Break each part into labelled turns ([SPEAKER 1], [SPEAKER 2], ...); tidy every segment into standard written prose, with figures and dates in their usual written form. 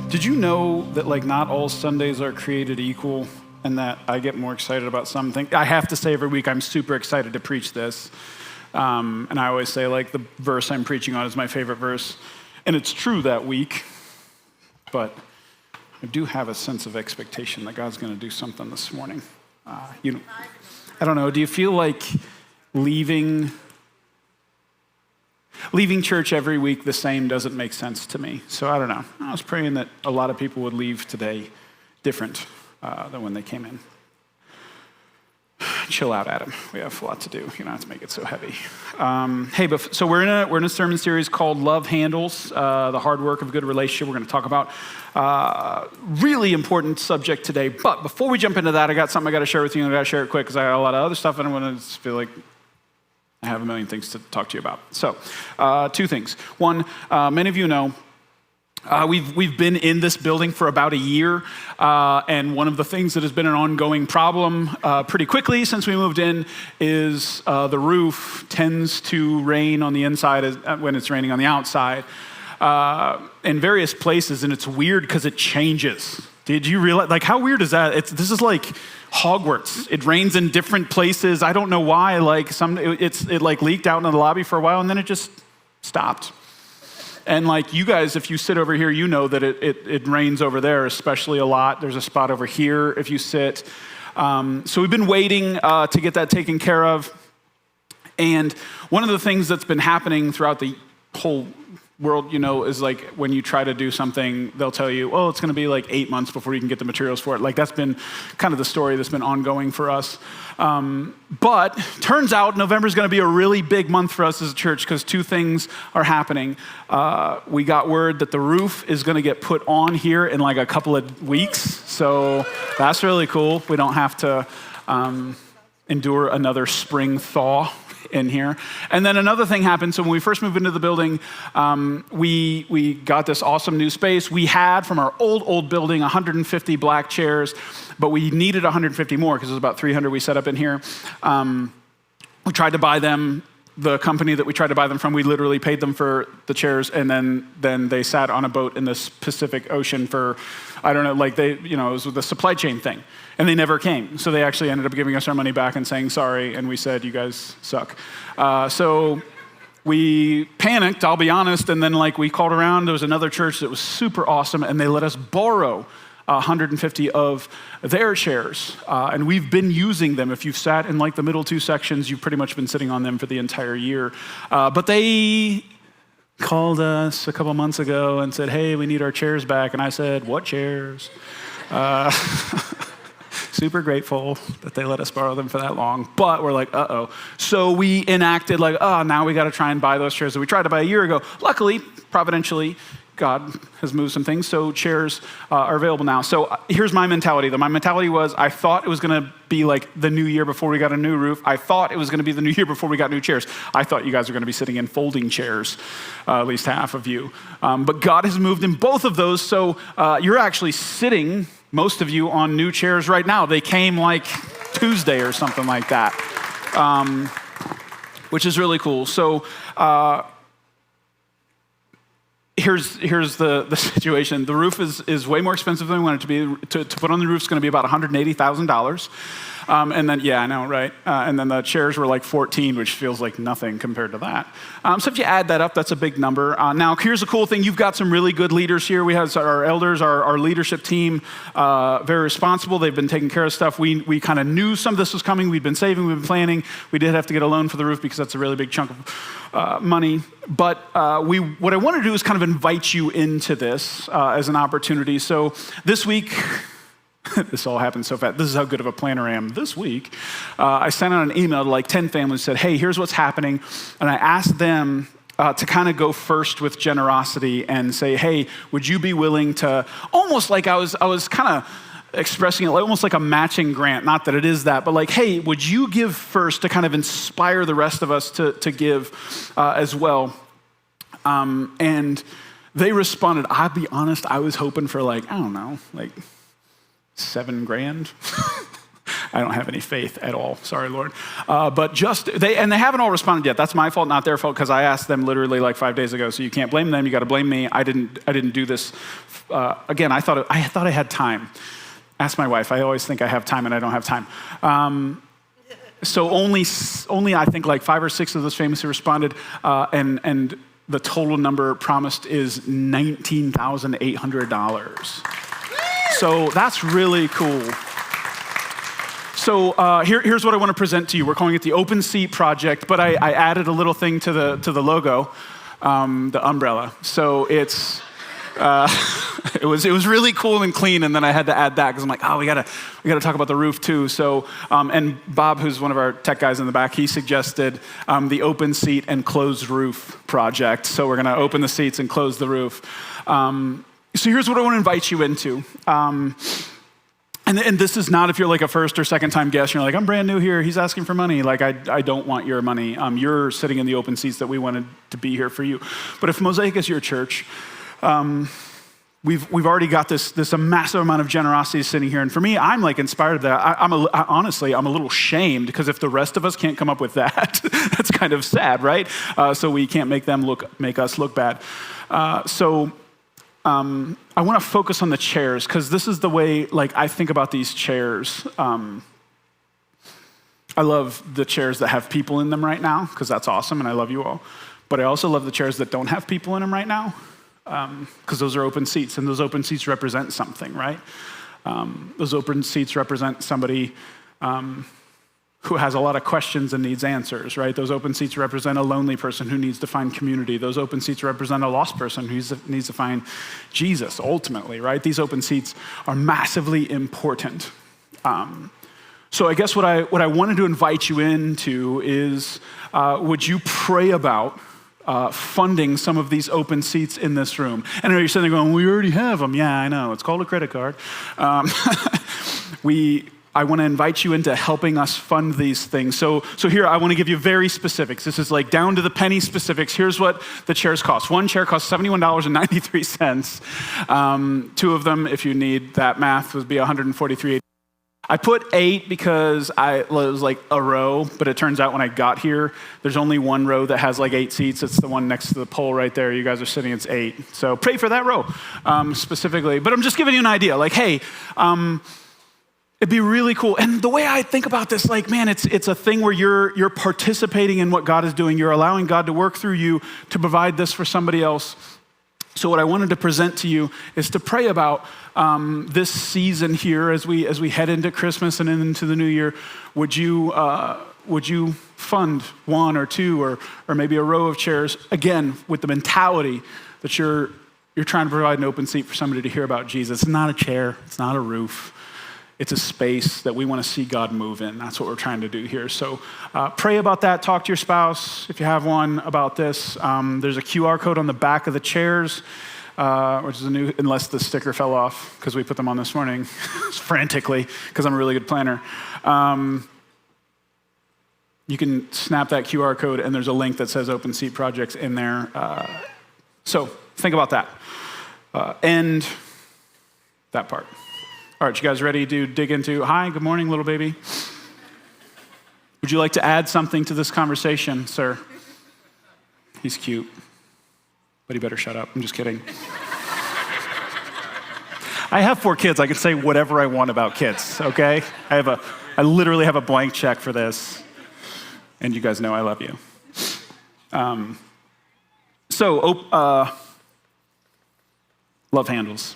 [SPEAKER 1] Did you know that like not all Sundays are created equal and that I get more excited about something? I have to say every week I'm super excited to preach this. And I always say like the verse I'm preaching on is my favorite verse. And it's true that week, but I do have a sense of expectation that God's going to do something this morning. I don't know, do you feel like leaving church every week the same doesn't make sense to me? So I don't know. I was praying that a lot of people would leave today different than when they came in. Chill out, Adam. We have a lot to do. You don't have to make it so heavy. So we're in a sermon series called Love Handles, the hard work of a good relationship. We're going to talk about really important subject today. But before we jump into that, I got something I got to share with you, and I got to share it quick because I got a lot of other stuff, and I want to feel like I have a million things to talk to you about. So, two things. One, many of you know, we've been in this building for about a year, and one of the things that has been an ongoing problem pretty quickly since we moved in is the roof tends to rain on the inside when it's raining on the outside in various places, and it's weird because it changes. Did you realize, like, how weird is that? This is like Hogwarts. It rains in different places. I don't know why. Like it like leaked out in the lobby for a while, and then it just stopped. And like you guys, if you sit over here, you know that it rains over there, especially a lot. There's a spot over here if you sit. So we've been waiting to get that taken care of. And one of the things that's been happening throughout the whole world, is like when you try to do something, they'll tell you, oh, it's going to be like 8 months before you can get the materials for it. Like that's been kind of the story that's been ongoing for us. But turns out November is going to be a really big month for us as a church because two things are happening. We got word that the roof is going to get put on here in like a couple of weeks. So that's really cool. We don't have to endure another spring thaw in here. And then another thing happened. So when we first moved into the building, we got this awesome new space. We had from our old building 150 black chairs, but we needed 150 more because it was about 300 we set up in here. We tried to buy them. The company that we tried to buy them from, we literally paid them for the chairs, and then they sat on a boat in the Pacific Ocean for, I don't know, like it was with the supply chain thing. And they never came. So they actually ended up giving us our money back and saying sorry, and we said, you guys suck. So we panicked, I'll be honest, and then we called around. There was another church that was super awesome, and they let us borrow 150 of their chairs. And we've been using them. If you've sat in the middle two sections, you've pretty much been sitting on them for the entire year. But they called us a couple months ago and said, hey, we need our chairs back. And I said, what chairs? Super grateful that they let us borrow them for that long, but we're like, uh-oh. So we enacted now we got to try and buy those chairs that we tried to buy a year ago. Luckily, providentially, God has moved some things, so chairs are available now. So here's my mentality, though. My mentality was I thought it was going to be like the new year before we got a new roof. I thought it was going to be the new year before we got new chairs. I thought you guys were going to be sitting in folding chairs, at least half of you. But God has moved in both of those, so you're actually sitting, most of you, on new chairs right now. They came Tuesday or something like that, which is really cool. So here's the situation. The roof is way more expensive than we want it to be. To put on the roof is going to be about $180,000. And then, yeah, I know, right? And then the chairs were 14, which feels like nothing compared to that. So if you add that up, that's a big number. Now, here's the cool thing. You've got some really good leaders here. We have our elders, our leadership team, very responsible. They've been taking care of stuff. We kind of knew some of this was coming. We've been saving. We've been planning. We did have to get a loan for the roof because that's a really big chunk of money. But what I want to do is kind of invite you into this as an opportunity. So this week, this all happened so fast. This is how good of a planner I am. This week, I sent out an email to 10 families, said, hey, here's what's happening. And I asked them to kind of go first with generosity and say, hey, would you be willing to, almost like I was kind of expressing it almost like a matching grant. Not that it is that, but hey, would you give first to kind of inspire the rest of us to give as well? And they responded. I'll be honest, I was hoping for I don't know, $7,000. I don't have any faith at all. Sorry, Lord. But they haven't all responded yet. That's my fault, not their fault, because I asked them literally like 5 days ago. So you can't blame them. You got to blame me. I didn't do this. Again, I thought I had time. Ask my wife. I always think I have time and I don't have time. So only I think like 5 or 6 of those famously responded, and the total number promised is $19,800. So that's really cool. So here's what I want to present to you. We're calling it the Open Seat Project, but I added a little thing to the logo, the umbrella. So it's it was really cool and clean, and then I had to add that because I'm like, we gotta talk about the roof too. So and Bob, who's one of our tech guys in the back, he suggested the Open Seat and Closed Roof project. So we're gonna open the seats and close the roof. So here's what I want to invite you into. And this is not if you're like a first or second time guest, you're like, I'm brand new here, he's asking for money. Like, I don't want your money. You're sitting in the open seats that we wanted to be here for you. But if Mosaic is your church, we've already got this massive amount of generosity sitting here. And for me, I'm like inspired that. Honestly, I'm a little shamed because if the rest of us can't come up with that, that's kind of sad, right? So we can't make us look bad. I want to focus on the chairs because this is the way like I think about these chairs. I love the chairs that have people in them right now because that's awesome and I love you all. But I also love the chairs that don't have people in them right now because those are open seats and those open seats represent something, right? Those open seats represent somebody who has a lot of questions and needs answers, right? Those open seats represent a lonely person who needs to find community. Those open seats represent a lost person who needs to find Jesus, ultimately, right? These open seats are massively important. So I guess what I wanted to invite you into is, would you pray about funding some of these open seats in this room? And I know you're sitting there going, we already have them. Yeah, I know. It's called a credit card. I want to invite you into helping us fund these things. So here, I want to give you very specifics. This is like down to the penny specifics. Here's what the chairs cost. One chair costs $71.93. 2 of them, if you need that math, would be $143. I put 8 because it was like a row, but it turns out when I got here, there's only one row that has like 8 seats. It's the one next to the pole right there. You guys are sitting, it's 8. So pray for that row specifically. But I'm just giving you an idea. Like, hey, it'd be really cool. And the way I think about this, like, man, it's a thing where you're participating in what God is doing. You're allowing God to work through you to provide this for somebody else. So what I wanted to present to you is to pray about this season here as we head into Christmas and into the new year. Would you fund 1 or 2 or maybe a row of chairs, again, with the mentality that you're trying to provide an open seat for somebody to hear about Jesus. It's not a chair. It's not a roof. It's a space that we want to see God move in. That's what we're trying to do here. So pray about that. Talk to your spouse, if you have one, about this. There's a QR code on the back of the chairs, which is unless the sticker fell off, because we put them on this morning frantically, because I'm a really good planner. You can snap that QR code, and there's a link that says Open Seat Projects in there. So think about that. And that part. All right, you guys ready to dig into, hi, good morning, little baby. Would you like to add something to this conversation, sir? He's cute, but he better shut up. I'm just kidding. I have 4 kids. I can say whatever I want about kids, okay? I literally have a blank check for this, and you guys know I love you. Love handles.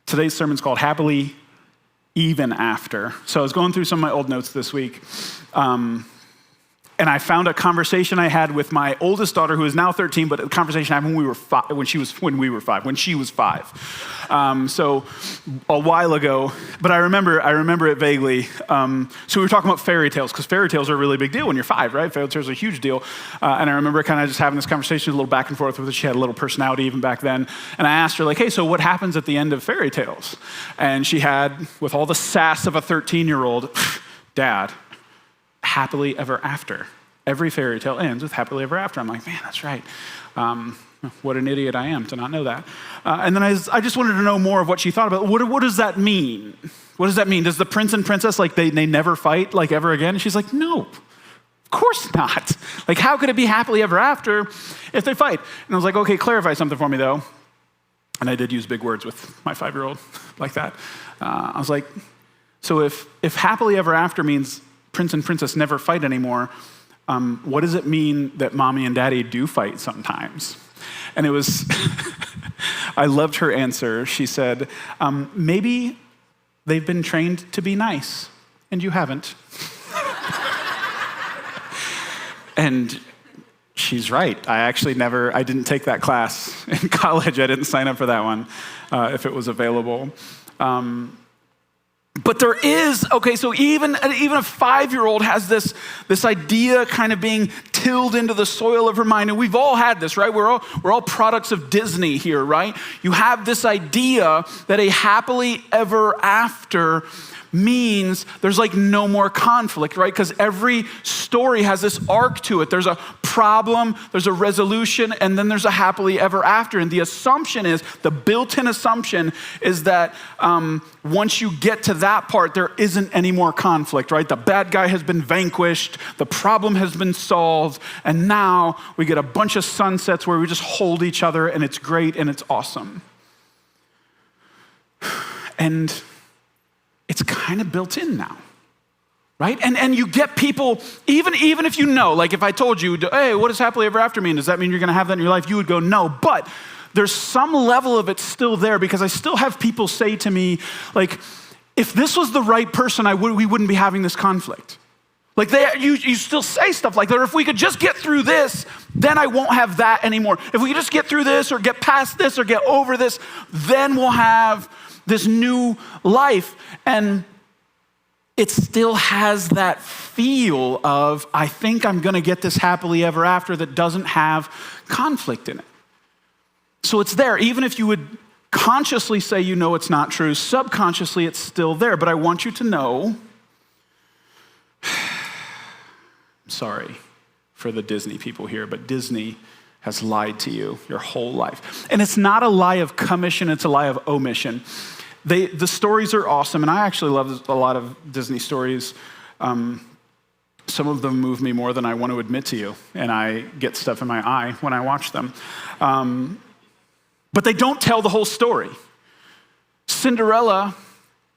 [SPEAKER 1] Today's sermon's called Happily Even After. So I was going through some of my old notes this week, and I found a conversation I had with my oldest daughter, who is now 13, but a conversation I had when she was 5. So a while ago, but I remember it vaguely. So we were talking about fairy tales, because fairy tales are a really big deal when you're 5, right? Fairy tales are a huge deal. And I remember kind of just having this conversation, a little back and forth with her. She had a little personality even back then. And I asked her, like, hey, so what happens at the end of fairy tales? And she had, with all the sass of a 13-year-old, Dad, happily ever after. every fairy tale ends with happily ever after. I'm like, man, that's right. What an idiot I am to not know that. And then I just wanted to know more of what she thought about it. What does that mean? What does that mean? Does the prince and princess, like they never fight like ever again? And she's like, no, of course not. Like, how could it be happily ever after if they fight? And I was like, okay, clarify something for me though. And I did use big words with my 5-year-old like that. I was like, so if happily ever after means prince and princess never fight anymore, what does it mean that mommy and daddy do fight sometimes? And it was, I loved her answer. She said, maybe they've been trained to be nice, and you haven't. And she's right. I didn't take that class in college. I didn't sign up for that one if it was available. But there is, okay, so even a 5-year-old has this idea kind of being tilled into the soil of her mind. And we've all had this, right? We're all products of Disney here, right? You have this idea that a happily ever after means there's like no more conflict, right? Because every story has this arc to it. There's a problem, there's a resolution, and then there's a happily ever after. And the assumption is, the built-in assumption is that once you get to that part, there isn't any more conflict, right? The bad guy has been vanquished, the problem has been solved, and now we get a bunch of sunsets where we just hold each other, and it's great and it's awesome. And it's kind of built in now, right? And you get people, even if you know, like if I told you, hey, what does happily ever after mean? Does that mean you're gonna have that in your life? You would go, no, but there's some level of it still there, because I still have people say to me, like, if this was the right person, we wouldn't be having this conflict. Like you still say stuff like that, or if we could just get through this, then I won't have that anymore. If we could just get through this or get past this or get over this, then we'll have this new life. And it still has that feel of, I think I'm gonna get this happily ever after that doesn't have conflict in it. So it's there, even if you would consciously say you know it's not true, subconsciously it's still there. But I want you to know, I'm sorry for the Disney people here, but Disney has lied to you your whole life. And it's not a lie of commission, it's a lie of omission. The stories are awesome, and I actually love a lot of Disney stories. Some of them move me more than I want to admit to you, and I get stuff in my eye when I watch them. But they don't tell the whole story. Cinderella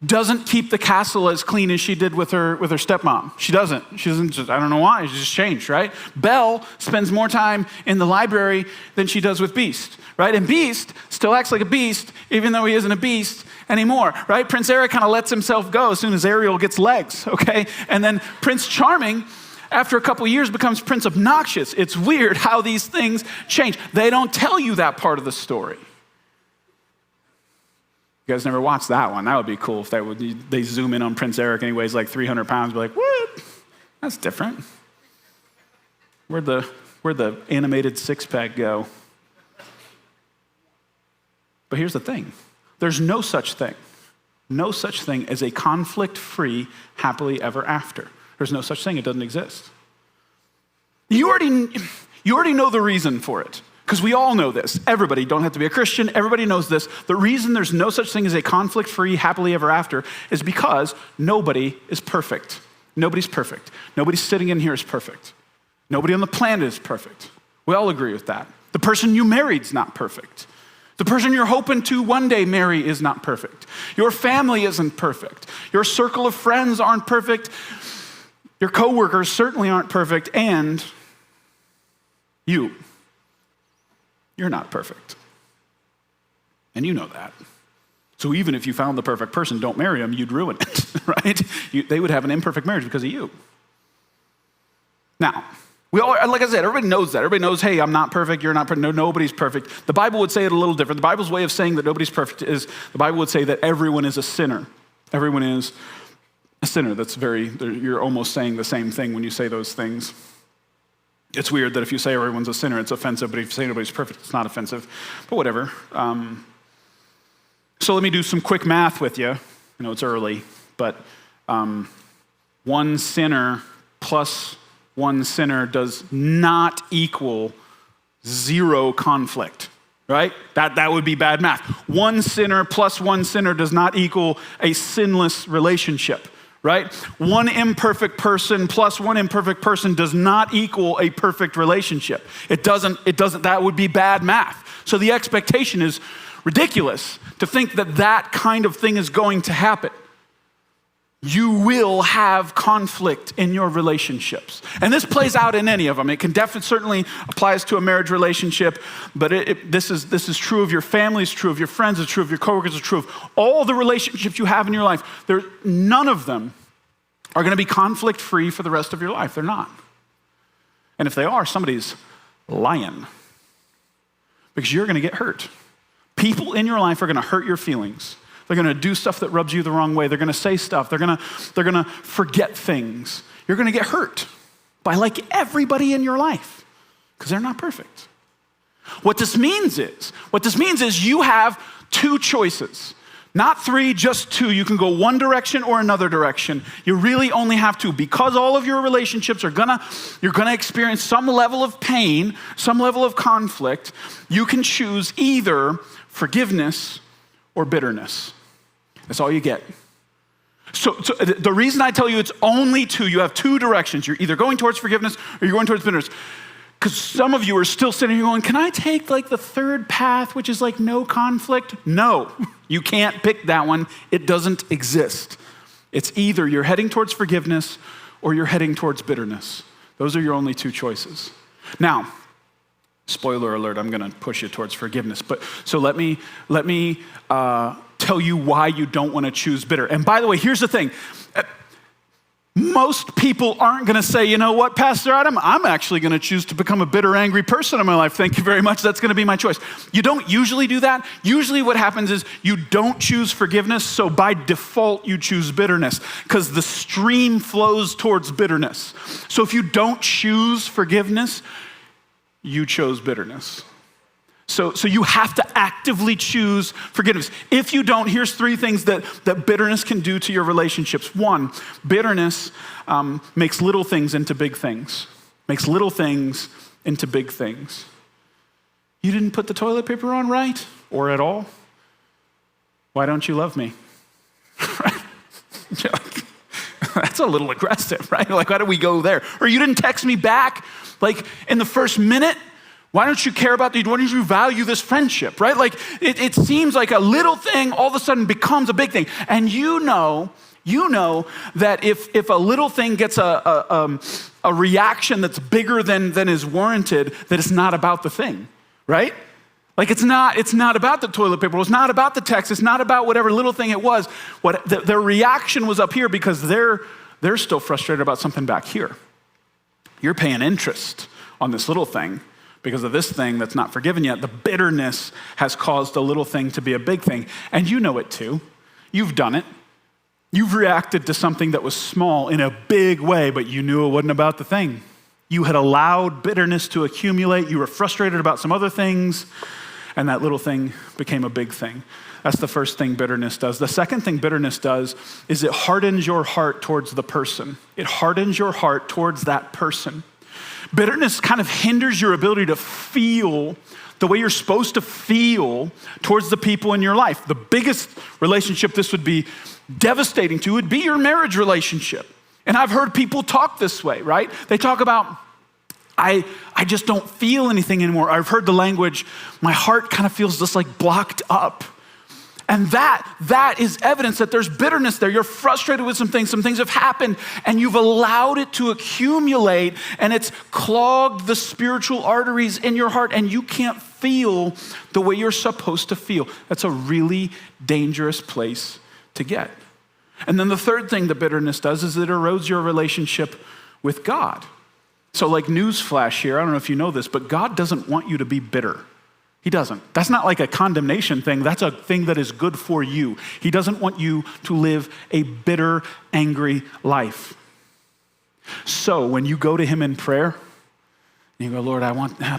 [SPEAKER 1] doesn't keep the castle as clean as she did with her stepmom. She doesn't just, I don't know why, she just changed, right? Belle spends more time in the library than she does with Beast, right? And Beast still acts like a beast, even though he isn't a beast anymore, right? Prince Eric kind of lets himself go as soon as Ariel gets legs, okay? And then Prince Charming, after a couple years, becomes Prince Obnoxious. It's weird how these things change. They don't tell you that part of the story. You guys never watched that one. That would be cool if they zoom in on Prince Eric and he weighs like 300 pounds. Be like, what? That's different. Where'd the animated six-pack go? But here's the thing. There's no such thing as a conflict-free, happily ever after. There's no such thing. It doesn't exist. You already know the reason for it, because we all know this. Everybody, don't have to be a Christian, everybody knows this. The reason there's no such thing as a conflict-free, happily ever after is because nobody is perfect. Nobody's perfect. Nobody sitting in here is perfect. Nobody on the planet is perfect. We all agree with that. The person you married's not perfect. The person you're hoping to one day marry is not perfect. Your family isn't perfect. Your circle of friends aren't perfect. Your coworkers certainly aren't perfect. And you're not perfect. And you know that. So even if you found the perfect person, don't marry them, you'd ruin it, right? They would have an imperfect marriage because of you. Now, we all, like I said, everybody knows that. Everybody knows, hey, I'm not perfect, you're not perfect. No, nobody's perfect. The Bible would say it a little different. The Bible's way of saying that nobody's perfect is, the Bible would say that everyone is a sinner. Everyone is a sinner. You're almost saying the same thing when you say those things. It's weird that if you say everyone's a sinner, it's offensive, but if you say nobody's perfect, it's not offensive. But whatever. So let me do some quick math with you. I know it's early, but one sinner plus one sinner does not equal zero conflict, right? That would be bad math. One sinner plus one sinner does not equal a sinless relationship, right? One imperfect person plus one imperfect person does not equal a perfect relationship. It doesn't, that would be bad math. So the expectation is ridiculous to think that that kind of thing is going to happen. You will have conflict in your relationships. And this plays out in any of them. It can certainly applies to a marriage relationship, but this is true of your family, it's true of your friends, it's true of your coworkers, it's true of all the relationships you have in your life. None of them are going to be conflict-free for the rest of your life. They're not. And if they are, somebody's lying. Because you're going to get hurt. People in your life are going to hurt your feelings. They're going to do stuff that rubs you the wrong way. They're going to say stuff. They're going to forget things. You're going to get hurt by like everybody in your life because they're not perfect. What this means is you have two choices. Not three, just two. You can go one direction or another direction. You really only have two. Because all of your relationships you're gonna experience some level of pain, some level of conflict. You can choose either forgiveness or bitterness. That's all you get. So the reason I tell you it's only two, you have two directions. You're either going towards forgiveness or you're going towards bitterness. Because some of you are still sitting here going, can I take like the third path, which is like no conflict? No, you can't pick that one. It doesn't exist. It's either you're heading towards forgiveness or you're heading towards bitterness. Those are your only two choices. Now, spoiler alert, I'm going to push you towards forgiveness. But so let me tell you why you don't want to choose bitter. And by the way, here's the thing. Most people aren't going to say, you know what, Pastor Adam, I'm actually going to choose to become a bitter, angry person in my life. Thank you very much. That's going to be my choice. You don't usually do that. Usually what happens is you don't choose forgiveness, so by default you choose bitterness because the stream flows towards bitterness. So if you don't choose forgiveness, you chose bitterness. So you have to actively choose forgiveness. If you don't, here's three things that bitterness can do to your relationships. One, bitterness makes little things into big things. Makes little things into big things. You didn't put the toilet paper on right or at all? Why don't you love me? Right? That's a little aggressive, right? Like, why do we go there? Or you didn't text me back like in the first minute? Why don't you care about these? Why don't you value this friendship, right? Like it seems like a little thing all of a sudden becomes a big thing. And you know that if a little thing gets a reaction that's bigger than is warranted, that it's not about the thing, right? Like it's not about the toilet paper. It's not about the text. It's not about whatever little thing it was. Their reaction was up here because they're still frustrated about something back here. You're paying interest on this little thing. Because of this thing that's not forgiven yet, the bitterness has caused a little thing to be a big thing. And you know it too. You've done it. You've reacted to something that was small in a big way, but you knew it wasn't about the thing. You had allowed bitterness to accumulate. You were frustrated about some other things, and that little thing became a big thing. That's the first thing bitterness does. The second thing bitterness does is it hardens your heart towards the person. It hardens your heart towards that person. Bitterness kind of hinders your ability to feel the way you're supposed to feel towards the people in your life. The biggest relationship this would be devastating to would be your marriage relationship. And I've heard people talk this way, right? They talk about, I just don't feel anything anymore. I've heard the language, my heart kind of feels just like blocked up. And that is evidence that there's bitterness there. You're frustrated with some things have happened, and you've allowed it to accumulate, and it's clogged the spiritual arteries in your heart, and you can't feel the way you're supposed to feel. That's a really dangerous place to get. And then the third thing that bitterness does is it erodes your relationship with God. So like newsflash here, I don't know if you know this, but God doesn't want you to be bitter. He doesn't. That's not like a condemnation thing. That's a thing that is good for you. He doesn't want you to live a bitter, angry life. So when you go to him in prayer, and you go, Lord,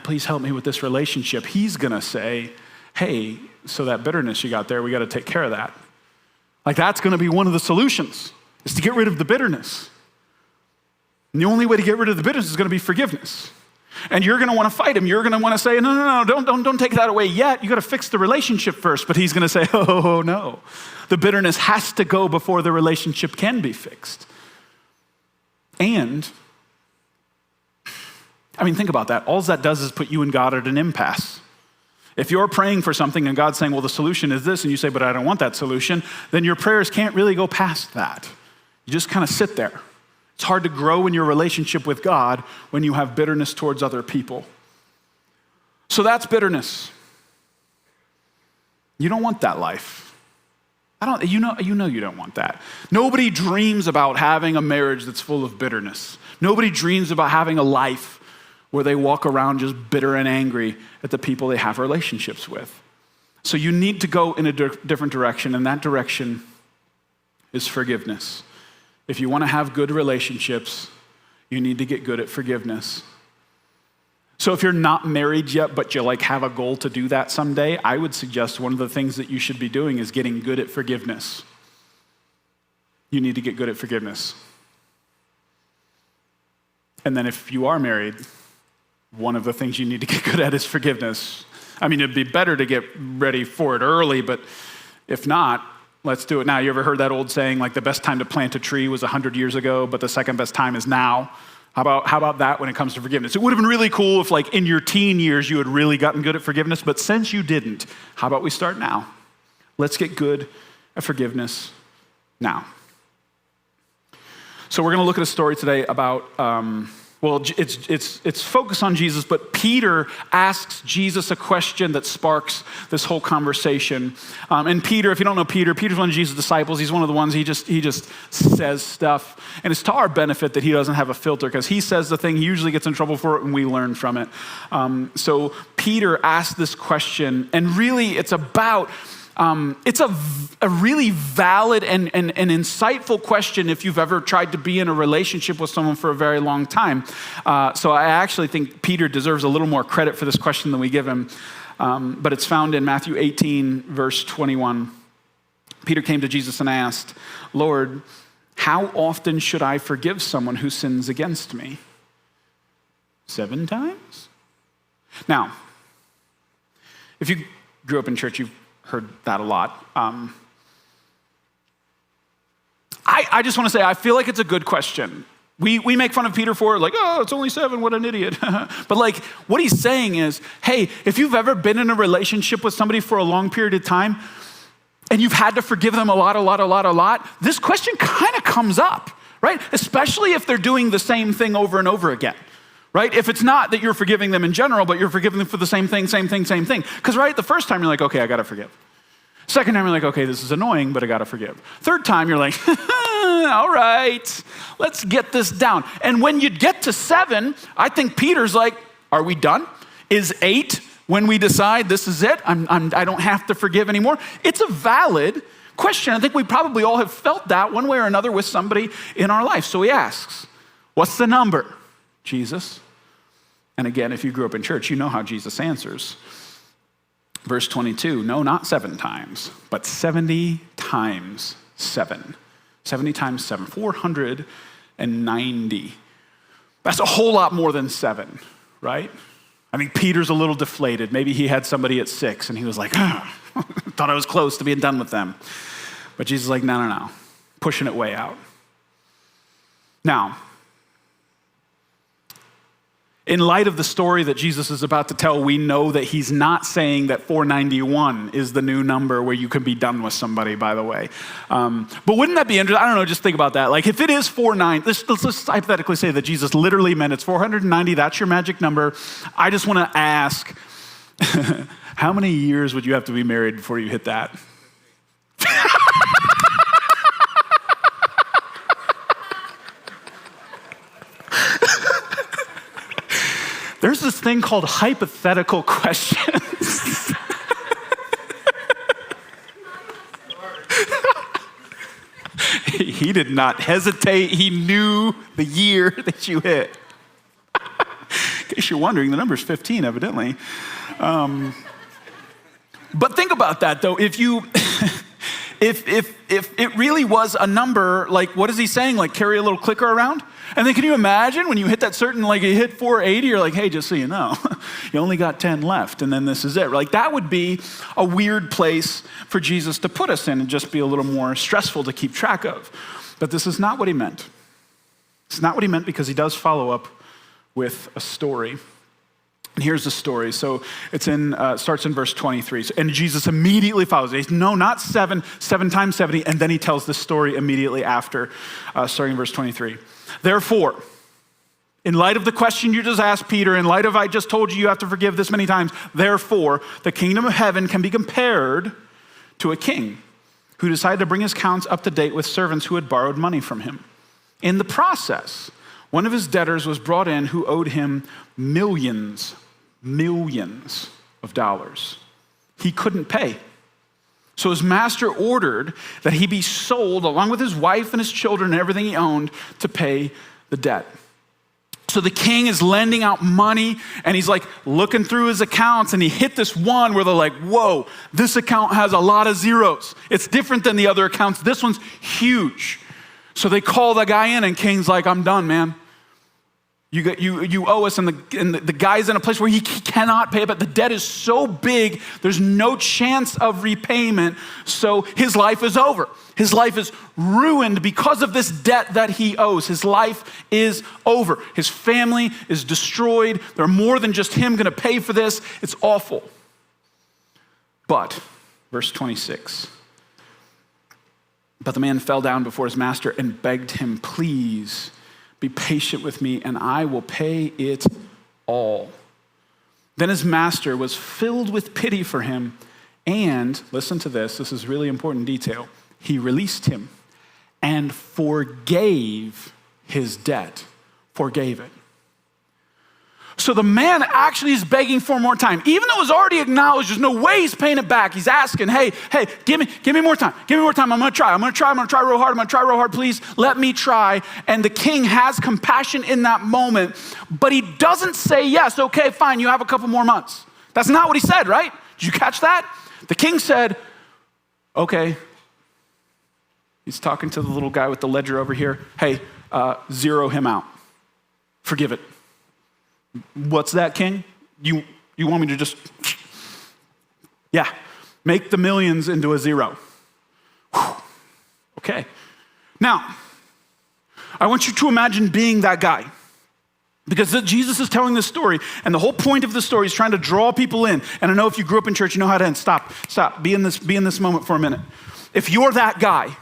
[SPEAKER 1] please help me with this relationship. He's going to say, hey, so that bitterness you got there, we got to take care of that. Like that's going to be one of the solutions, is to get rid of the bitterness. And the only way to get rid of the bitterness is going to be forgiveness. And you're going to want to fight him. You're going to want to say, no, don't take that away yet. You got to fix the relationship first. But he's going to say, oh, no. The bitterness has to go before the relationship can be fixed. And, think about that. All that does is put you and God at an impasse. If you're praying for something and God's saying, well, the solution is this, and you say, but I don't want that solution, then your prayers can't really go past that. You just kind of sit there. It's hard to grow in your relationship with God when you have bitterness towards other people. So that's bitterness. You don't want that life. You know you don't want that. Nobody dreams about having a marriage that's full of bitterness. Nobody dreams about having a life where they walk around just bitter and angry at the people they have relationships with. So you need to go in a different direction, and that direction is forgiveness. If you want to have good relationships, you need to get good at forgiveness. So if you're not married yet, but you have a goal to do that someday, I would suggest one of the things that you should be doing is getting good at forgiveness. You need to get good at forgiveness. And then if you are married, one of the things you need to get good at is forgiveness. It'd be better to get ready for it early, but if not, let's do it now. You ever heard that old saying, the best time to plant a tree was 100 years ago, but the second best time is now? How about that when it comes to forgiveness? It would have been really cool if in your teen years you had really gotten good at forgiveness, but since you didn't, how about we start now? Let's get good at forgiveness now. So we're going to look at a story today about it's focused on Jesus, but Peter asks Jesus a question that sparks this whole conversation. And Peter, if you don't know Peter's one of Jesus' disciples. He's one of the ones, he just says stuff. And it's to our benefit that he doesn't have a filter, because he says the thing, he usually gets in trouble for it, and we learn from it. So Peter asked this question, and really it's about... it's a really valid and insightful question if you've ever tried to be in a relationship with someone for a very long time. So I actually think Peter deserves a little more credit for this question than we give him. But it's found in Matthew 18, verse 21. Peter came to Jesus and asked, Lord, how often should I forgive someone who sins against me? 7 times? Now, if you grew up in church, you've heard that a lot. I just want to say, I feel like it's a good question. We make fun of Peter for it, it's only 7, what an idiot. But what he's saying is, hey, if you've ever been in a relationship with somebody for a long period of time, and you've had to forgive them a lot, this question kind of comes up, right? Especially if they're doing the same thing over and over again. Right? If it's not that you're forgiving them in general, but you're forgiving them for the same thing. Because, right, the first time you're like, okay, I got to forgive. Second time you're like, okay, this is annoying, but I got to forgive. Third time you're like, all right, let's get this down. And when you get to 7, I think Peter's like, are we done? Is 8 when we decide this is it? I don't have to forgive anymore? It's a valid question. I think we probably all have felt that one way or another with somebody in our life. So he asks, what's the number? Jesus. And again, if you grew up in church, you know how Jesus answers. Verse 22, no, not 7 times, but 70 times 7. 70 times 7, 490. That's a whole lot more than 7, right? I think Peter's a little deflated. Maybe he had somebody at 6 and he was like, thought I was close to being done with them. But Jesus is like, no, pushing it way out. Now, in light of the story that Jesus is about to tell, we know that he's not saying that 491 is the new number where you can be done with somebody, by the way. But wouldn't that be interesting? I don't know, just think about that. If it is 490, let's hypothetically say that Jesus literally meant it's 490, that's your magic number. I just want to ask, how many years would you have to be married before you hit that? There's this thing called hypothetical questions. He did not hesitate. He knew the year that you hit. In case you're wondering, the number's 15, evidently. But think about that, though. If if it really was a number, like what is he saying? Like carry a little clicker around? And then can you imagine when you hit that certain, like you hit 480, you're like, hey, just so you know, you only got 10 left and then this is it. Like that would be a weird place for Jesus to put us in and just be a little more stressful to keep track of. But this is not what he meant. It's not what he meant because he does follow up with a story. And here's the story. So it's starts in verse 23. And Jesus immediately follows it. No, not seven times 70. And then he tells this story immediately after, starting in verse 23. Therefore, in light of the question you just asked, Peter, in light of I just told you have to forgive this many times, therefore, the kingdom of heaven can be compared to a king who decided to bring his accounts up to date with servants who had borrowed money from him. In the process, one of his debtors was brought in who owed him millions of dollars. He couldn't pay. So his master ordered that he be sold along with his wife and his children and everything he owned to pay the debt. So the king is lending out money and he's like looking through his accounts and he hit this one where they're like, whoa, this account has a lot of zeros. It's different than the other accounts. This one's huge. So they call the guy in and king's like, I'm done, man. You owe us, and the guy's in a place where he cannot pay it, but the debt is so big, there's no chance of repayment, so his life is over. His life is ruined because of this debt that he owes. His life is over. His family is destroyed. They're more than just him gonna pay for this. It's awful. But, verse 26, but the man fell down before his master and begged him, please, be patient with me, and I will pay it all. Then his master was filled with pity for him, and listen to this is really important detail. He released him and forgave his debt. Forgave it. So the man actually is begging for more time. Even though it was already acknowledged, there's no way he's paying it back. He's asking, hey, give me more time. Give me more time. I'm gonna try real hard. Please let me try. And the king has compassion in that moment, but he doesn't say, yes, okay, fine, you have a couple more months. That's not what he said, right? Did you catch that? The king said, okay. He's talking to the little guy with the ledger over here. Hey, zero him out. Forgive it. What's that, king? You want me to just, yeah, make the millions into a zero. Whew. Okay. Now, I want you to imagine being that guy. Because Jesus is telling this story, and the whole point of the story is trying to draw people in. And I know if you grew up in church, you know how to end. Stop. Be in this moment for a minute. If you're that guy,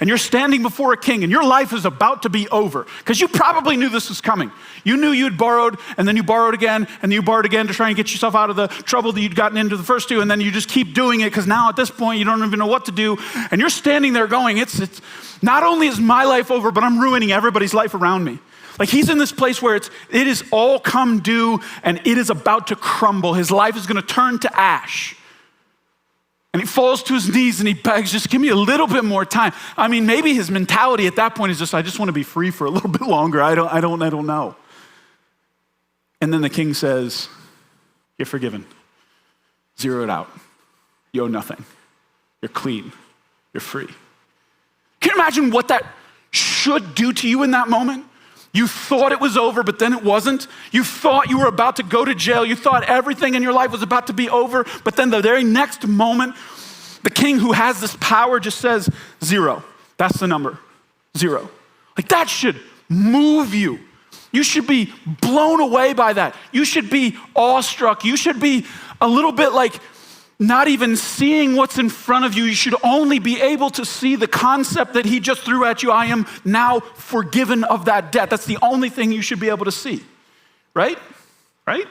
[SPEAKER 1] and you're standing before a king and your life is about to be over because you probably knew this was coming. You knew you'd borrowed and then you borrowed again and you borrowed again to try and get yourself out of the trouble that you'd gotten into the first two, and then you just keep doing it because now at this point you don't even know what to do, and you're standing there going, it's not only is my life over, but I'm ruining everybody's life around me. Like he's in this place where it is all come due and it is about to crumble. His life is going to turn to ash. And he falls to his knees and he begs, just give me a little bit more time. I mean, maybe his mentality at that point is just, I just want to be free for a little bit longer. I don't know. And then the king says, you're forgiven. Zero it out. You owe nothing. You're clean. You're free. Can you imagine what that should do to you in that moment? You thought it was over, but then it wasn't. You thought you were about to go to jail. You thought everything in your life was about to be over, but then the very next moment, the king who has this power just says, zero. That's the number, zero. Like that should move you. You should be blown away by that. You should be awestruck. You should be a little bit like not even seeing what's in front of you. You should only be able to see the concept that he just threw at you. I am now forgiven of that debt. That's the only thing you should be able to see, right? Right?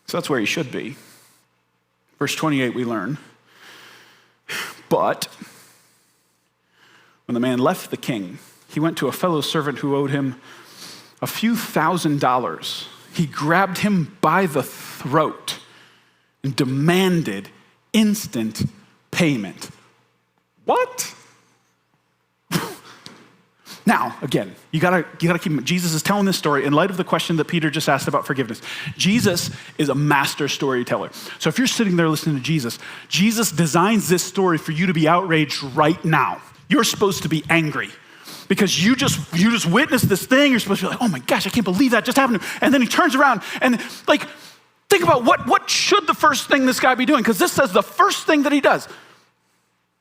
[SPEAKER 1] So that's where you should be. Verse 28, we learn, but when the man left the king, he went to a fellow servant who owed him a few $1,000s. He grabbed him by the throat and demanded instant payment. What? Now, again, you gotta keep, Jesus is telling this story in light of the question that Peter just asked about forgiveness. Jesus is a master storyteller. So if you're sitting there listening to Jesus, Jesus designs this story for you to be outraged right now. You're supposed to be angry because you just witnessed this thing. You're supposed to be like, oh my gosh, I can't believe that just happened. And then he turns around and like, think about what should the first thing this guy be doing? Because this says the first thing that he does.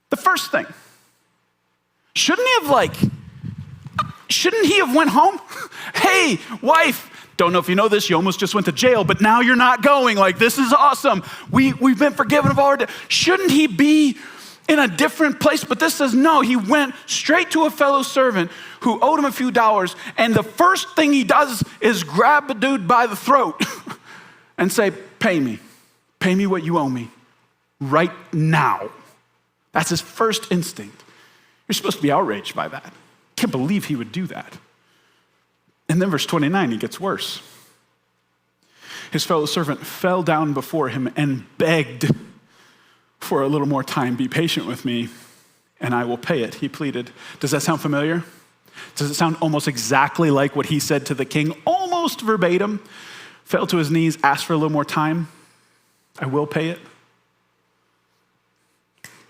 [SPEAKER 1] The first thing. Shouldn't he have went home? Hey, wife, don't know if you know this, you almost just went to jail, but now you're not going. Like, this is awesome. We've been forgiven of all our debt. Shouldn't he be in a different place? But this says no, he went straight to a fellow servant who owed him a few dollars, and the first thing he does is grab the dude by the throat and say, pay me what you owe me right now. That's his first instinct. You're supposed to be outraged by that. Can't believe he would do that. And then verse 29, he gets worse. His fellow servant fell down before him and begged for a little more time. Be patient with me and I will pay it, he pleaded. Does that sound familiar? Does it sound almost exactly like what he said to the king? Almost verbatim. Fell to his knees, asked for a little more time. I will pay it.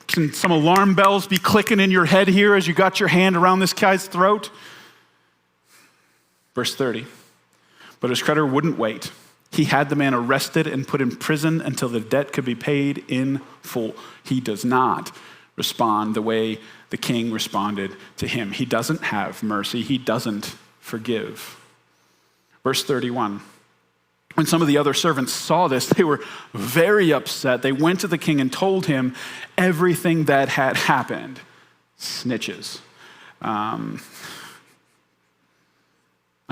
[SPEAKER 1] Can some alarm bells be clicking in your head here as you got your hand around this guy's throat? Verse 30, but his creditor wouldn't wait. He had the man arrested and put in prison until the debt could be paid in full. He does not respond the way the king responded to him. He doesn't have mercy. He doesn't forgive. Verse 31. When some of the other servants saw this, they were very upset. They went to the king and told him everything that had happened. Snitches. I'll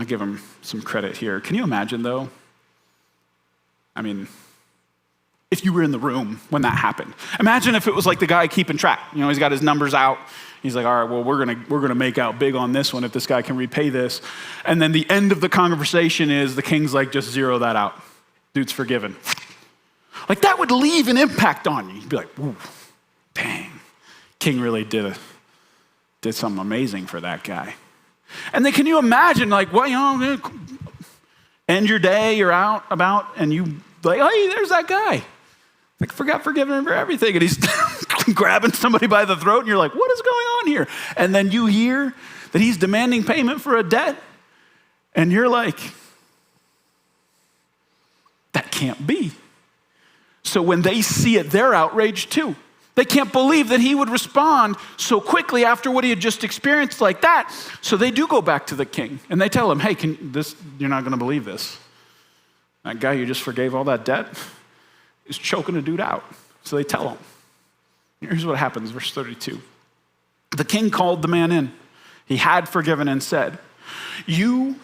[SPEAKER 1] give them some credit here. Can you imagine, though? I mean, if you were in the room when that happened. Imagine if it was like the guy keeping track. You know, he's got his numbers out. He's like, all right, well, we're gonna make out big on this one if this guy can repay this. And then the end of the conversation is the king's like, just zero that out. Dude's forgiven. Like, that would leave an impact on you. You'd be like, ooh, dang, king really did something amazing for that guy. And then can you imagine, like, well, you know, end your day, you're out about, and you like, hey, there's that guy. Like, forgot forgiving him for everything. And he's grabbing somebody by the throat, and you're like, what is going on here? And then you hear that he's demanding payment for a debt, and you're like, that can't be. So when they see it, they're outraged too. They can't believe that he would respond so quickly after what he had just experienced like that. So they do go back to the king, and they tell him, hey, you're not going to believe this. That guy you just forgave all that debt is choking a dude out. So they tell him. Here's what happens, verse 32. The king called the man in. He had forgiven and said, you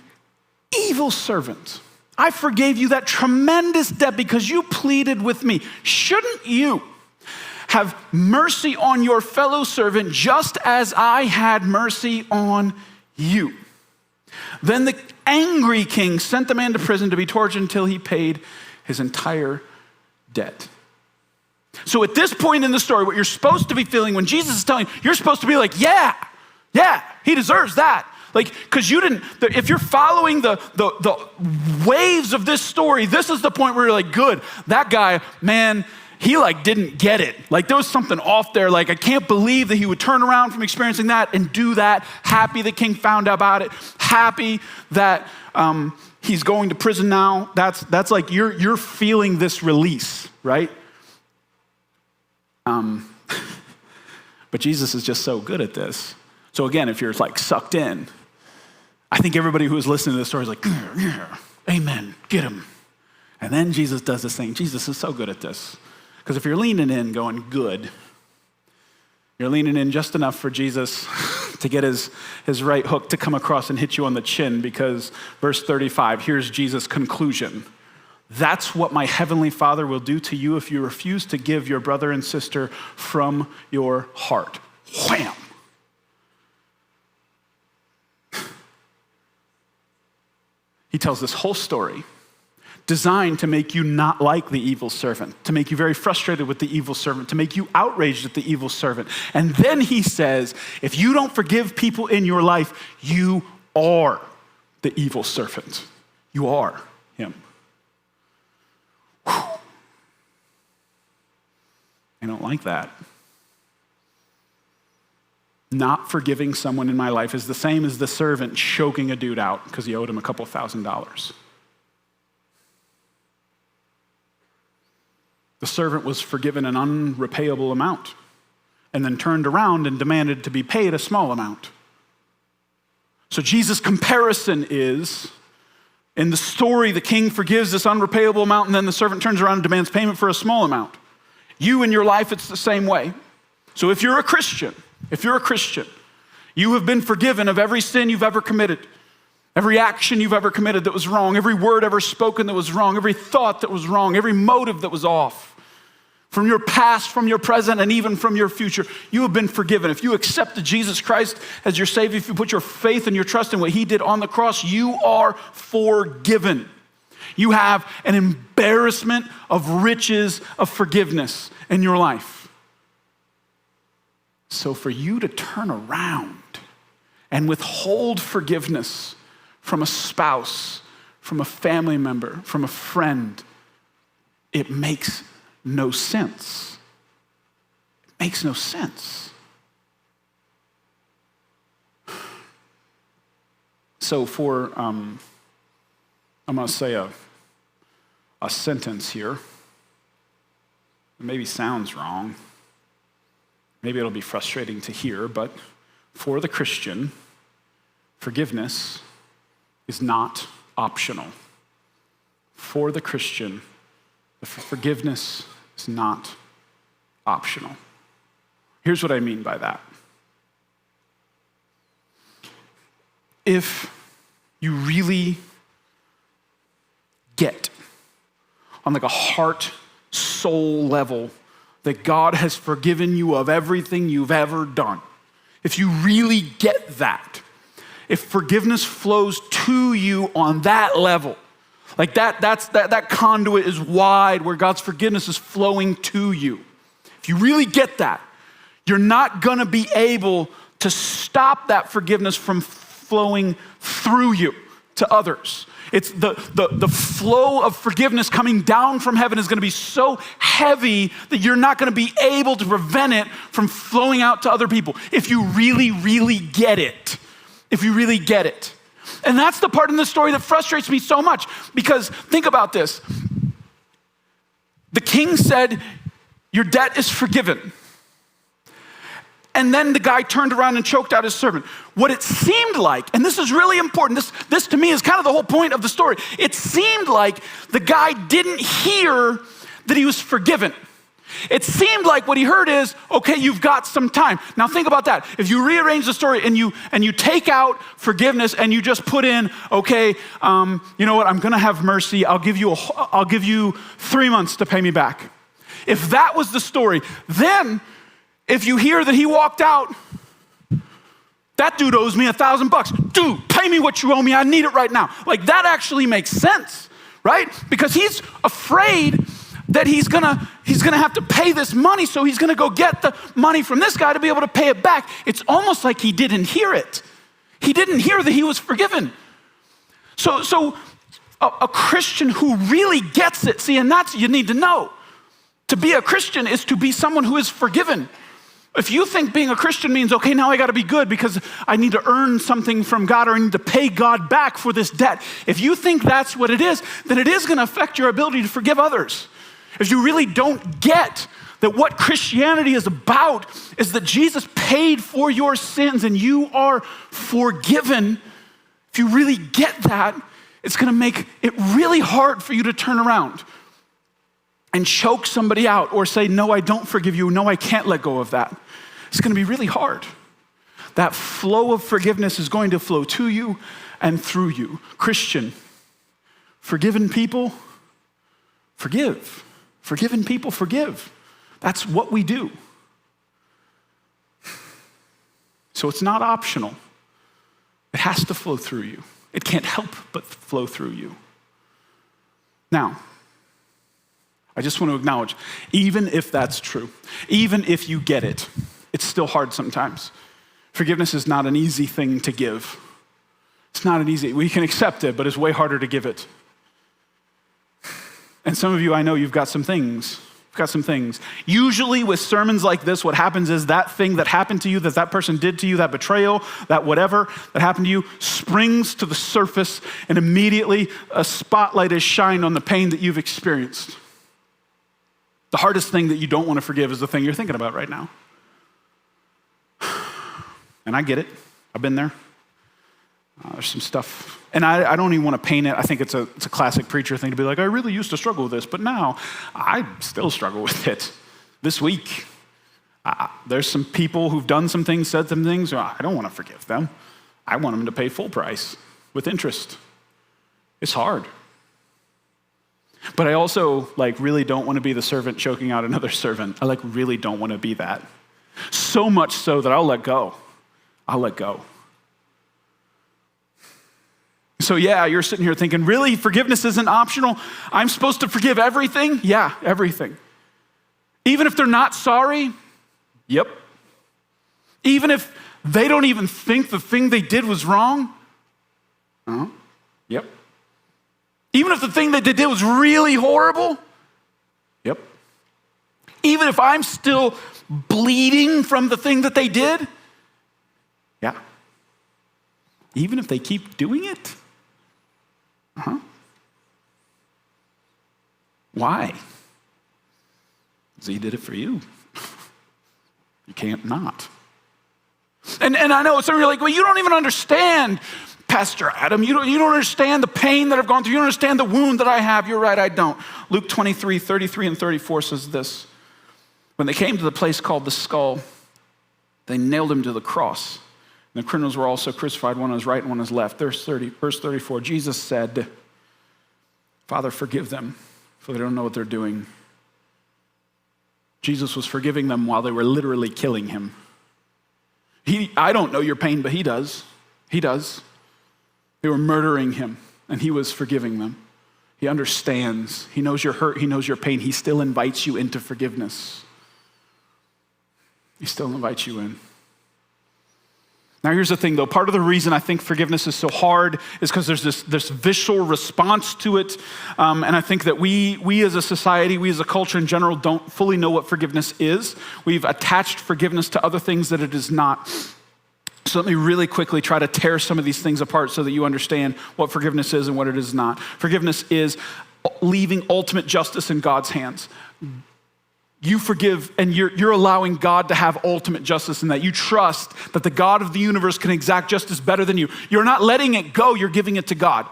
[SPEAKER 1] evil servant, I forgave you that tremendous debt because you pleaded with me. Shouldn't you have mercy on your fellow servant just as I had mercy on you? Then the angry king sent the man to prison to be tortured until he paid his entire debt. So at this point in the story, what you're supposed to be feeling when Jesus is telling you, you're supposed to be like, yeah, he deserves that. Like, because if you're following the waves of this story, this is the point where you're like, good, that guy, man, he like didn't get it. Like, there was something off there. Like, I can't believe that he would turn around from experiencing that and do that. Happy the king found out about it. Happy that he's going to prison now. That's like you're feeling this release, right? But Jesus is just so good at this. So again, if you're like sucked in, I think everybody who is listening to this story is like, yeah, amen, get him. And then Jesus does this thing. Jesus is so good at this. Because if you're leaning in going, good, you're leaning in just enough for Jesus to get his right hook to come across and hit you on the chin, because verse 35, here's Jesus' conclusion. That's what my heavenly Father will do to you if you refuse to give your brother and sister from your heart. Wham! He tells this whole story designed to make you not like the evil servant, to make you very frustrated with the evil servant, to make you outraged at the evil servant. And then he says, if you don't forgive people in your life, you are the evil servant. You are him. Whew. I don't like that. Not forgiving someone in my life is the same as the servant choking a dude out because he owed him a couple $1,000s. The servant was forgiven an unrepayable amount and then turned around and demanded to be paid a small amount. So Jesus' comparison is, in the story, the king forgives this unrepayable amount and then the servant turns around and demands payment for a small amount. You in your life, it's the same way. So if you're a Christian, you have been forgiven of every sin you've ever committed, every action you've ever committed that was wrong, every word ever spoken that was wrong, every thought that was wrong, every motive that was off. From your past, from your present, and even from your future, you have been forgiven. If you accepted Jesus Christ as your Savior, if you put your faith and your trust in what he did on the cross, you are forgiven. You have an embarrassment of riches of forgiveness in your life. So for you to turn around and withhold forgiveness from a spouse, from a family member, from a friend, it makes no sense. It makes no sense. So I'm going to say a sentence here. It maybe sounds wrong. Maybe it'll be frustrating to hear, but for the Christian, forgiveness is not optional. For the Christian, forgiveness is not optional. Here's what I mean by that. If you really get on like a heart, soul level that God has forgiven you of everything you've ever done, if you really get that, if forgiveness flows to you on that level, like that conduit is wide where God's forgiveness is flowing to you. If you really get that, you're not gonna be able to stop that forgiveness from flowing through you to others. It's the flow of forgiveness coming down from heaven is gonna be so heavy that you're not gonna be able to prevent it from flowing out to other people. If you really, really get it. If you really get it. And that's the part in the story that frustrates me so much, because think about this. The king said, your debt is forgiven. And then the guy turned around and choked out his servant. What it seemed like, and this is really important, this to me is kind of the whole point of the story. It seemed like the guy didn't hear that he was forgiven. It seemed like what he heard is, okay, you've got some time. Now think about that. If you rearrange the story and you take out forgiveness and you just put in, okay, you know what, I'm gonna have mercy. I'll give you 3 months to pay me back. If that was the story, then if you hear that he walked out, that dude owes me $1,000. Dude, pay me what you owe me. I need it right now. Like that actually makes sense, right? Because he's afraid that he's gonna have to pay this money, so he's gonna go get the money from this guy to be able to pay it back. It's almost like he didn't hear it. He didn't hear that he was forgiven. So a Christian who really gets it, see, and that's you need to know. To be a Christian is to be someone who is forgiven. If you think being a Christian means, okay, now I gotta be good because I need to earn something from God or I need to pay God back for this debt. If you think that's what it is, then it is gonna affect your ability to forgive others. If you really don't get that what Christianity is about is that Jesus paid for your sins and you are forgiven, if you really get that, it's gonna make it really hard for you to turn around and choke somebody out or say, no, I don't forgive you. No, I can't let go of that. It's gonna be really hard. That flow of forgiveness is going to flow to you and through you. Christian, forgiven people, forgive. Forgiven people, forgive. That's what we do. So it's not optional. It has to flow through you. It can't help but flow through you. Now, I just want to acknowledge, even if that's true, even if you get it, it's still hard sometimes. Forgiveness is not an easy thing to give. It's not an easy, we can accept it, but it's way harder to give it. And some of you, I know you've got some things. You've got some things. Usually with sermons like this, what happens is that thing that happened to you, that person did to you, that betrayal, that whatever that happened to you, springs to the surface, and immediately a spotlight is shined on the pain that you've experienced. The hardest thing that you don't want to forgive is the thing you're thinking about right now. And I get it. I've been there. There's some stuff. And I don't even want to paint it. I think it's a classic preacher thing to be like, I really used to struggle with this, but now I still struggle with it. This week, there's some people who've done some things, said some things. I don't want to forgive them. I want them to pay full price with interest. It's hard. But I also really don't want to be the servant choking out another servant. I really don't want to be that. So much so that I'll let go. I'll let go. So yeah, you're sitting here thinking, really, forgiveness isn't optional? I'm supposed to forgive everything? Yeah, everything. Even if they're not sorry? Yep. Even if they don't even think the thing they did was wrong? Yep. Even if the thing that they did was really horrible? Yep. Even if I'm still bleeding from the thing that they did? Yeah. Even if they keep doing it? Why? Because he did it for you. You can't not. And I know some of you are like, well, you don't even understand, Pastor Adam. You don't understand the pain that I've gone through. You don't understand the wound that I have. You're right, I don't. Luke 23, 33 and 34 says this. When they came to the place called the Skull, they nailed him to the cross. And the criminals were also crucified, one on his right and one on his left. Verse 34, Jesus said, Father, forgive them, for they don't know what they're doing. Jesus was forgiving them while they were literally killing him. I don't know your pain, but he does. He does. They were murdering him, and he was forgiving them. He understands. He knows your hurt. He knows your pain. He still invites you into forgiveness. He still invites you in. Now, here's the thing, though. Part of the reason I think forgiveness is so hard is because there's this visceral response to it. And I think that we as a society, we as a culture in general, don't fully know what forgiveness is. We've attached forgiveness to other things that it is not. So let me really quickly try to tear some of these things apart so that you understand what forgiveness is and what it is not. Forgiveness is leaving ultimate justice in God's hands. You forgive, and you're allowing God to have ultimate justice in that. You trust that the God of the universe can exact justice better than you. You're not letting it go, you're giving it to God.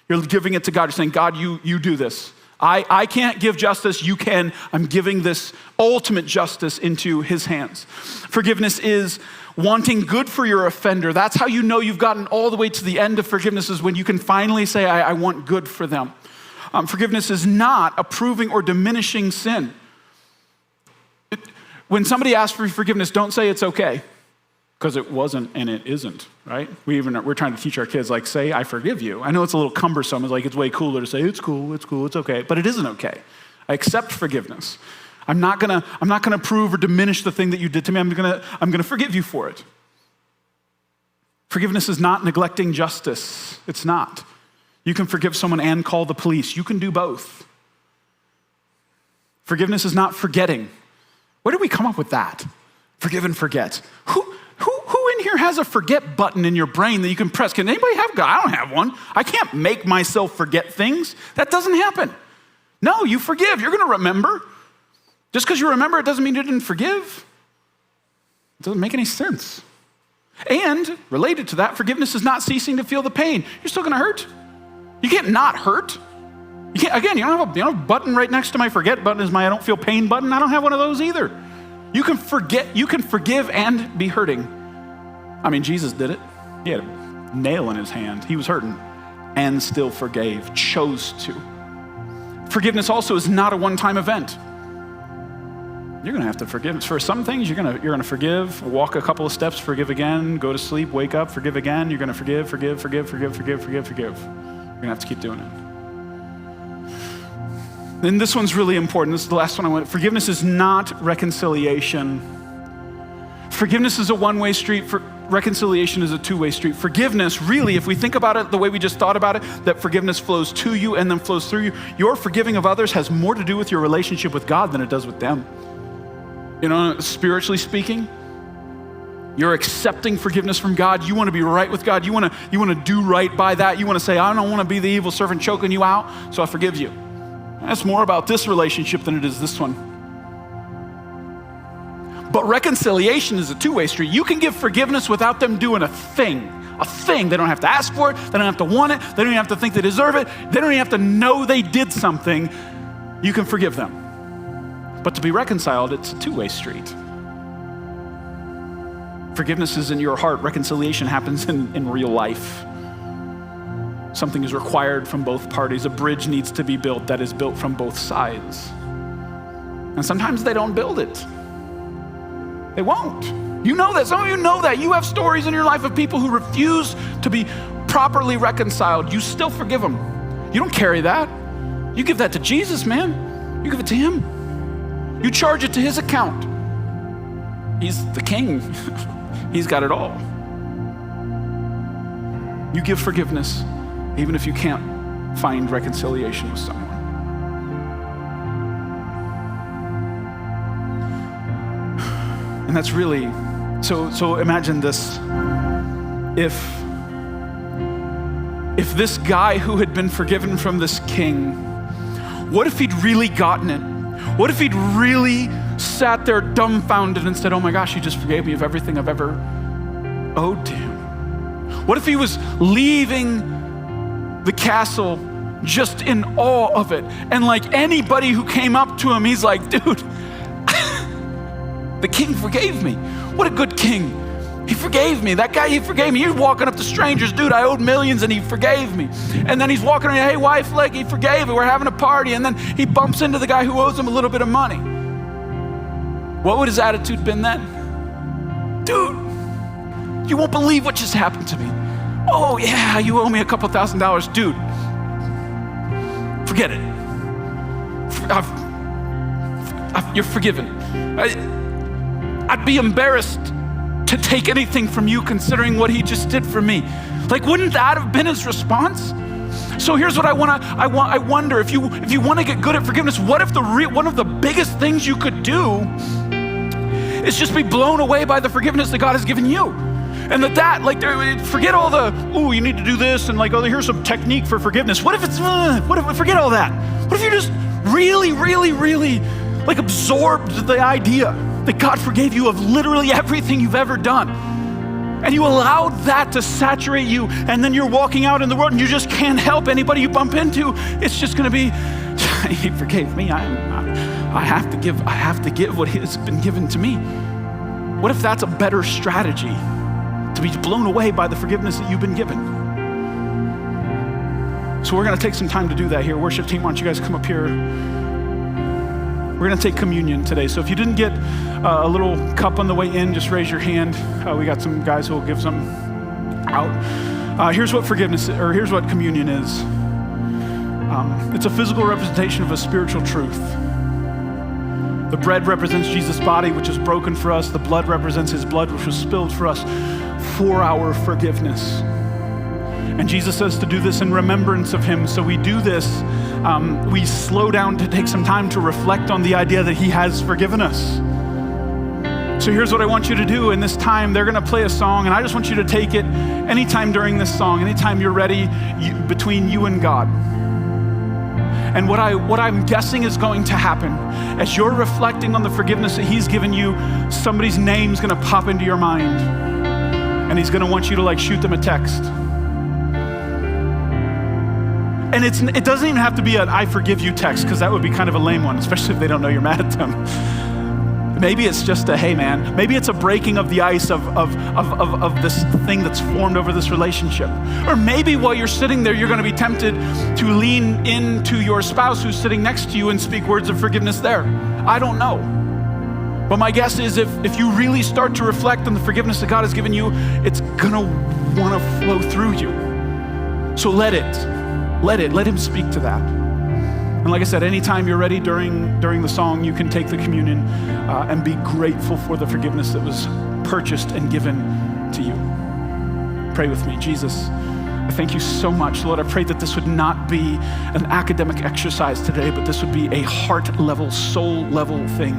[SPEAKER 1] You're giving it to God. You're saying, God, you do this. I can't give justice, you can. I'm giving this ultimate justice into his hands. Forgiveness is wanting good for your offender. That's how you know you've gotten all the way to the end of forgiveness, is when you can finally say, I want good for them. Forgiveness is not approving or diminishing sin. When somebody asks for forgiveness, don't say it's okay, because it wasn't and it isn't, right? We're trying to teach our kids, say, I forgive you. I know it's a little cumbersome. It's way cooler to say, it's cool, it's okay, but it isn't okay. I accept forgiveness. I'm not gonna prove or diminish the thing that you did to me. I'm gonna forgive you for it. Forgiveness is not neglecting justice. It's not. You can forgive someone and call the police. You can do both. Forgiveness is not forgetting. Where did we come up with that? Forgive and forget. Who in here has a forget button in your brain that you can press? Can anybody have? I don't have one. I can't make myself forget things. That doesn't happen. No, you forgive. You're going to remember. Just because you remember, it doesn't mean you didn't forgive. It doesn't make any sense. And related to that, forgiveness is not ceasing to feel the pain. You're still going to hurt. You can't not hurt. You don't have a button right next to my forget button is my I don't feel pain button. I don't have one of those either. You can forgive and be hurting. I mean, Jesus did it. He had a nail in his hand. He was hurting and still forgave, chose to. Forgiveness also is not a one-time event. You're going to have to forgive. For some things, you're going to forgive, walk a couple of steps, forgive again, go to sleep, wake up, forgive again. You're going to forgive. You're going to have to keep doing it. And this one's really important. This is the last one I want. Forgiveness is not reconciliation. Forgiveness is a one-way street. Reconciliation is a two-way street. Forgiveness, really, if we think about it the way we just thought about it, that forgiveness flows to you and then flows through you, your forgiving of others has more to do with your relationship with God than it does with them. You know, spiritually speaking, you're accepting forgiveness from God. You want to be right with God. You want to do right by that. You want to say, I don't want to be the evil servant choking you out, so I forgive you. That's more about this relationship than it is this one. But reconciliation is a two-way street. You can give forgiveness without them doing a thing. They don't have to ask for it. They don't have to want it. They don't even have to think they deserve it. They don't even have to know they did something. You can forgive them. But to be reconciled, it's a two-way street. Forgiveness is in your heart. Reconciliation happens in real life. Something is required from both parties. A bridge needs to be built that is built from both sides. And sometimes they don't build it. They won't. You know that. Some of you know that. You have stories in your life of people who refuse to be properly reconciled. You still forgive them. You don't carry that. You give that to Jesus, man. You give it to him. You charge it to his account. He's the king. He's got it all. You give forgiveness even if you can't find reconciliation with someone. And that's really, so imagine this. If this guy who had been forgiven from this king, what if he'd really gotten it? What if he'd really sat there dumbfounded and said, oh my gosh, he just forgave me of everything I've ever owed to him? What if he was leaving the castle just in awe of it? And like anybody who came up to him, he's like, dude, the king forgave me. What a good king. He forgave me. That guy, he forgave me. He was walking up to strangers, dude, I owed millions and he forgave me. And then he's walking around, hey wife, like he forgave me. We're having a party. And then he bumps into the guy who owes him a little bit of money. What would his attitude been then? Dude, you won't believe what just happened to me. Oh yeah, you owe me a couple $1,000. Dude, forget it. You're forgiven. I'd be embarrassed to take anything from you considering what he just did for me. Like, wouldn't that have been his response? So here's what I wonder, if you want to get good at forgiveness, what if one of the biggest things you could do is just be blown away by the forgiveness that God has given you? And forget all the, you need to do this, and like, here's some technique for forgiveness. What if forget all that? What if you just really, really, really like absorbed the idea that God forgave you of literally everything you've ever done, and you allowed that to saturate you, and then you're walking out in the world and you just can't help anybody you bump into. It's just going to be, he forgave me. I have to give what has been given to me. What if that's a better strategy? To be blown away by the forgiveness that you've been given. So we're going to take some time to do that here. Worship team, why don't you guys come up here? We're going to take communion today. So if you didn't get a little cup on the way in, just raise your hand. We got some guys who will give some out. Here's what communion is. It's a physical representation of a spiritual truth. The bread represents Jesus' body, which is broken for us. The blood represents his blood, which was spilled for us for our forgiveness. And Jesus says to do this in remembrance of him. So we do this, we slow down to take some time to reflect on the idea that he has forgiven us. So here's what I want you to do in this time. They're gonna play a song, and I just want you to take it anytime during this song, anytime you're ready, between you and God. And what I'm guessing is going to happen, as you're reflecting on the forgiveness that he's given you, somebody's name's gonna pop into your mind, and he's gonna want you to shoot them a text. And it doesn't even have to be an I forgive you text, because that would be kind of a lame one, especially if they don't know you're mad at them. Maybe it's just a, hey man, maybe it's a breaking of the ice of this thing that's formed over this relationship. Or maybe while you're sitting there, you're gonna be tempted to lean into your spouse who's sitting next to you and speak words of forgiveness there. I don't know. But my guess is if you really start to reflect on the forgiveness that God has given you, it's gonna wanna flow through you. So let him speak to that. And like I said, anytime you're ready during the song, you can take the communion and be grateful for the forgiveness that was purchased and given to you. Pray with me. Jesus, I thank you so much. Lord, I pray that this would not be an academic exercise today, but this would be a heart level, soul level thing.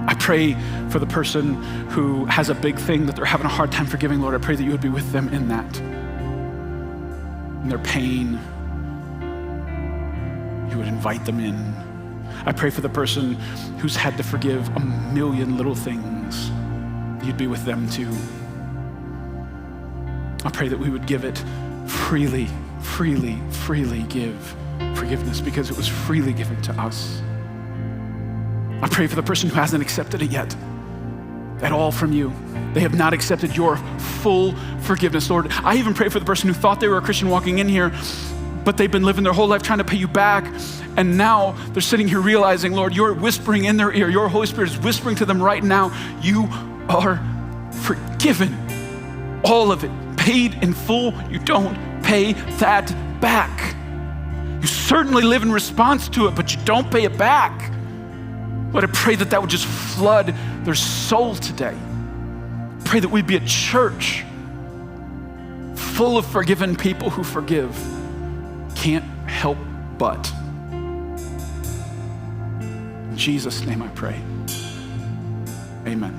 [SPEAKER 1] I pray for the person who has a big thing that they're having a hard time forgiving. Lord, I pray that you would be with them in that, in their pain. You would invite them in. I pray for the person who's had to forgive a million little things. You'd be with them too. I pray that we would give it freely, freely, freely give forgiveness because it was freely given to us. I pray for the person who hasn't accepted it yet, at all from you. They have not accepted your full forgiveness, Lord. I even pray for the person who thought they were a Christian walking in here, but they've been living their whole life trying to pay you back. And now they're sitting here realizing, Lord, you're whispering in their ear. Your Holy Spirit is whispering to them right now, you are forgiven. All of it, paid in full. You don't pay that back. You certainly live in response to it, but you don't pay it back. Lord, I pray that would just flood their soul today. Pray that we'd be a church full of forgiven people who forgive. Can't help but. In Jesus' name I pray. Amen.